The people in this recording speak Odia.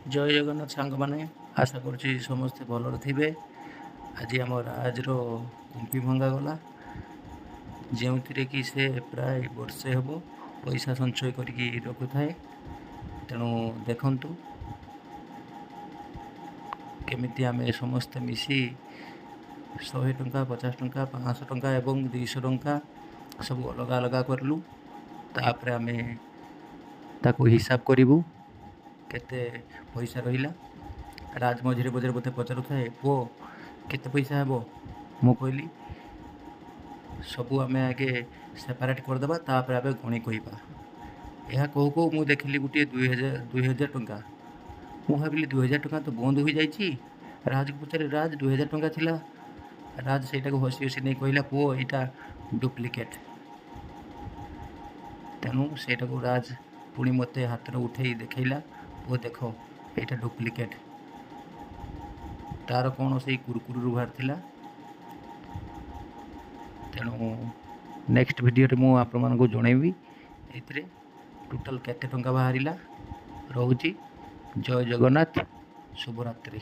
ଜୟ ଜଗନ୍ନାଥ ସାଙ୍ଗମାନେ, ଆଶା କରୁଛି ସମସ୍ତେ ଭଲରେ ଥିବେ। ଆଜି ଆମ ରାଜର କୁମ୍ପି ଭଙ୍ଗାଗଲା, ଯେଉଁଥିରେ କି ସେ ପ୍ରାୟ ବର୍ଷେ ହେବ ପଇସା ସଞ୍ଚୟ କରିକି ରଖୁଥାଏ। ତେଣୁ ଦେଖନ୍ତୁ କେମିତି ଆମେ ସମସ୍ତେ ମିଶି 100 ଟଙ୍କା, 50 ଟଙ୍କା, 500 ଟଙ୍କା ଏବଂ 200 ଟଙ୍କା ସବୁ ଅଲଗା ଅଲଗା କରିଲୁ। ତାପରେ ଆମେ ତାକୁ ହିସାବ କରିବୁ କେତେ ପଇସା ରହିଲା। ରାଜ ମଝିରେ ମଝିରେ ମୋତେ ପଚାରୁଥାଏ, ପୁଅ କେତେ ପଇସା ହେବ? ମୁଁ କହିଲି ସବୁ ଆମେ ଆଗେ ସେପାରେଟ୍ କରିଦେବା, ତାପରେ ଆମେ ଗଣି କହିବା। ଏହା କହୁ କହୁ ମୁଁ ଦେଖିଲି ଗୋଟିଏ 2000 ଟଙ୍କା। ମୁଁ ଭାବିଲି 2000 ଟଙ୍କା ତ ବନ୍ଦ ହୋଇଯାଇଛି। ରାଜକୁ ପଚାରି, ରାଜ 2000 ଟଙ୍କା ଥିଲା। ରାଜ ସେଇଟାକୁ ହସି ହସି ନେଇ କହିଲା, ପୁଅ ଏଇଟା ଡୁପ୍ଲିକେଟ୍। ତେଣୁ ସେଇଟାକୁ ରାଜ ପୁଣି ମୋତେ ହାତରେ ଉଠେଇ ଦେଖାଇଲା, ପୁଅ ଦେଖ ଏଇଟା ଡୁପ୍ଲିକେଟ୍। ତା'ର କ'ଣ ସେଇ କୁରୁକୁରୁରୁ ବାହାରିଥିଲା। ତେଣୁ ନେକ୍ସଟ ଭିଡ଼ିଓରେ ମୁଁ ଆପଣମାନଙ୍କୁ ଜଣାଇବି ଏଥିରେ ଟୋଟାଲ୍ କେତେ ଟଙ୍କା ବାହାରିଲା। ରହୁଛି, ଜୟ ଜଗନ୍ନାଥ, ଶୁଭରାତ୍ରି।